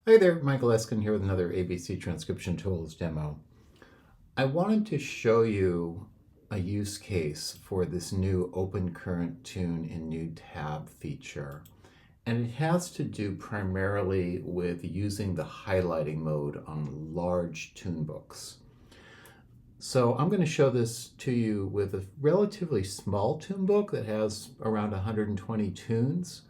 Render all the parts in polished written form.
Hi there, Michael Eskin here with another ABC Transcription Tools demo. I wanted to show you a use case for this new Open Current Tune in New Tab feature. And it has to do primarily with using the highlighting mode on large tunebooks. So I'm going to show this to you with a relatively small tunebook that has around 120 tunes,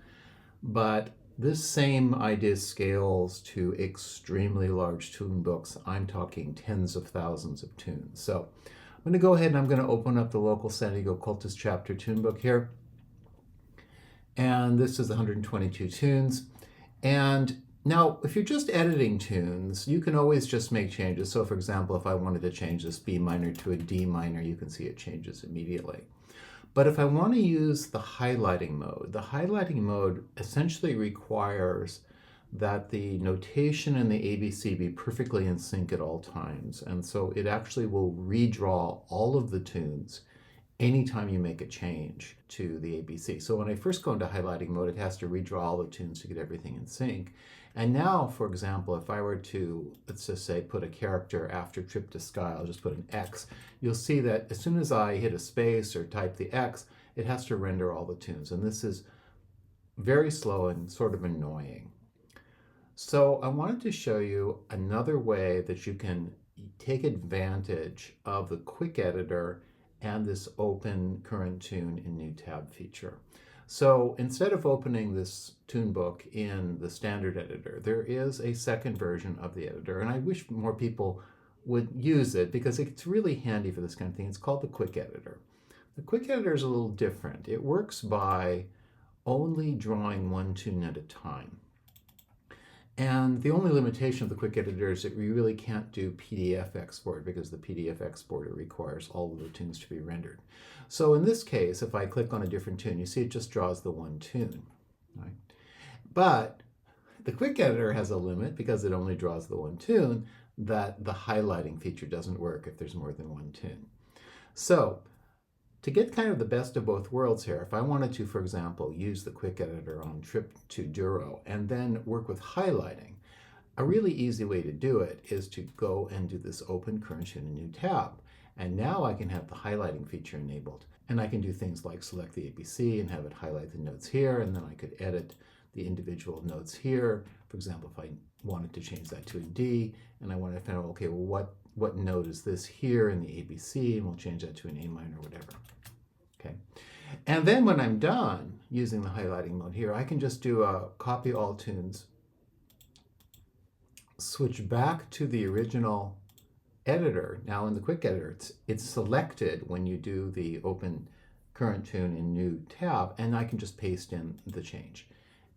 but this same idea scales to extremely large tune books. I'm talking tens of thousands of tunes. So I'm going to go ahead and I'm going to open up the local San Diego Cultist chapter tune book here. And this is 122 tunes. And now, if you're just editing tunes, you can always just make changes. So for example, if I wanted to change this B minor to a D minor, you can see it changes immediately. But if I want to use the highlighting mode essentially requires that the notation and the ABC be perfectly in sync at all times. And so it actually will redraw all of the tunes anytime you make a change to the ABC. So when I first go into highlighting mode, it has to redraw all the tunes to get everything in sync. And now, for example, if I were to, let's just say, put a character after Trip to Sky, I'll just put an X, you'll see that as soon as I hit a space or type the X, it has to render all the tunes. And this is very slow and sort of annoying. So I wanted to show you another way that you can take advantage of the quick editor and this open current tune in new tab feature. So instead of opening this tune book in the standard editor, there is a second version of the editor, and I wish more people would use it because it's really handy for this kind of thing. It's called the quick editor. The quick editor is a little different. It works by only drawing one tune at a time. And the only limitation of the quick editor is that we really can't do PDF export because the PDF exporter requires all of the tunes to be rendered. So in this case, if I click on a different tune, you see it just draws the one tune. Right? But the quick editor has a limit because it only draws the one tune, that the highlighting feature doesn't work if there's more than one tune. So to get kind of the best of both worlds here, if I wanted to, for example, use the quick editor on Trip to Duro and then work with highlighting, a really easy way to do it is to go and do this open current in a new tab. And now I can have the highlighting feature enabled. And I can do things like select the ABC and have it highlight the notes here, and then I could edit the individual notes here. For example, if I wanted to change that to a D, and I wanted to find out, okay, well, what note is this here in the ABC, and we'll change that to an A minor or whatever. Okay. And then when I'm done using the highlighting mode here, I can just do a copy all tunes, switch back to the original editor. Now in the quick editor, it's selected when you do the open current tune in new tab, and I can just paste in the change.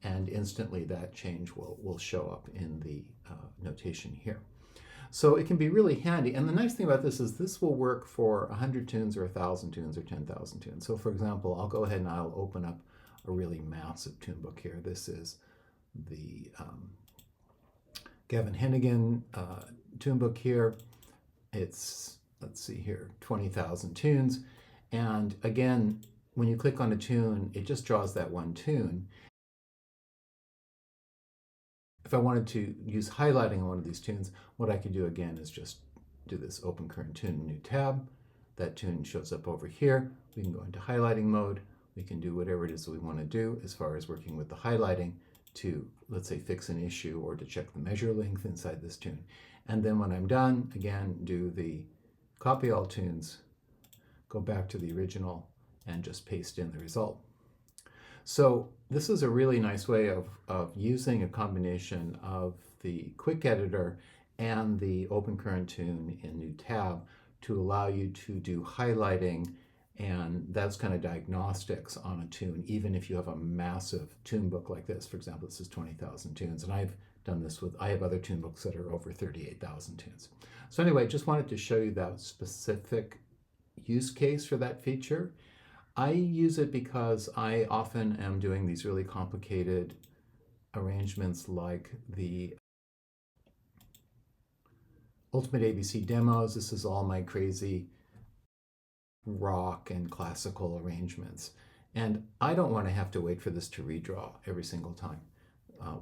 And instantly that change will show up in the notation here. So it can be really handy. And the nice thing about this is this will work for 100 tunes or 1,000 tunes or 10,000 tunes. So for example, I'll go ahead and I'll open up a really massive tune book here. This is the Gavin Hennigan tune book here. It's, let's see here, 20,000 tunes. And again, when you click on a tune, it just draws that one tune. If I wanted to use highlighting on one of these tunes, what I could do again is just do this open current tune new tab. That tune shows up over here. We can go into highlighting mode. We can do whatever it is that we want to do as far as working with the highlighting to, let's say, fix an issue or to check the measure length inside this tune. And then when I'm done, again, do the copy all tunes, go back to the original, and just paste in the result. So this is a really nice way of using a combination of the quick editor and the open current tune in new tab to allow you to do highlighting, and that's kind of diagnostics on a tune, even if you have a massive tune book like this. For example, this is 20,000 tunes, and I've done this with, I have other tune books that are over 38,000 tunes. So anyway, just wanted to show you that specific use case for that feature. I use it because I often am doing these really complicated arrangements like the Ultimate ABC demos. This is all my crazy rock and classical arrangements. And I don't want to have to wait for this to redraw every single time.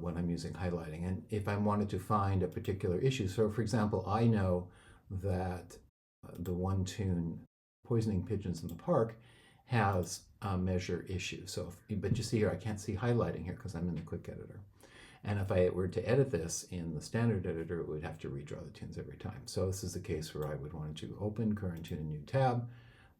when I'm using highlighting. And if I wanted to find a particular issue, so for example, I know that the one tune, Poisoning Pigeons in the Park, has a measure issue. So, but you see here, I can't see highlighting here because I'm in the quick editor. And if I were to edit this in the standard editor, it would have to redraw the tunes every time. So this is the case where I would want to open current tune in new tab.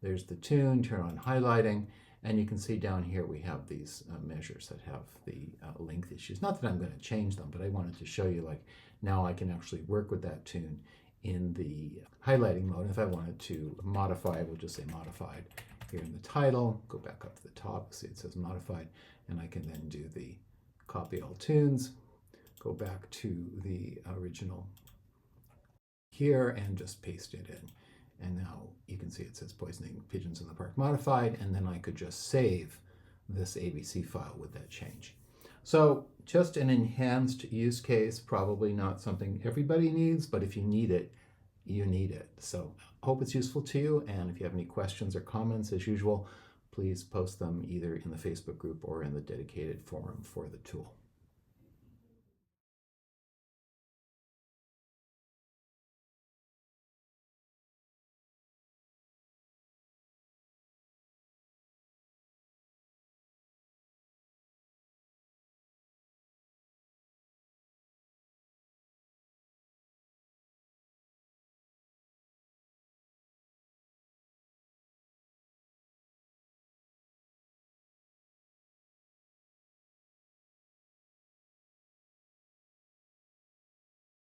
There's the tune, turn on highlighting, and you can see down here we have these measures that have the length issues. Not that I'm going to change them, but I wanted to show you, like, now I can actually work with that tune in the highlighting mode. If I wanted to modify, we'll just say modified here in the title, go back up to the top, see it says modified, and I can then do the copy all tunes, go back to the original here and just paste it in. And now you can see it says Poisoning Pigeons in the Park modified, and then I could just save this ABC file with that change. So just an enhanced use case, probably not something everybody needs, but if you need it, you need it. So I hope it's useful to you, and if you have any questions or comments, as usual, please post them either in the Facebook group or in the dedicated forum for the tool.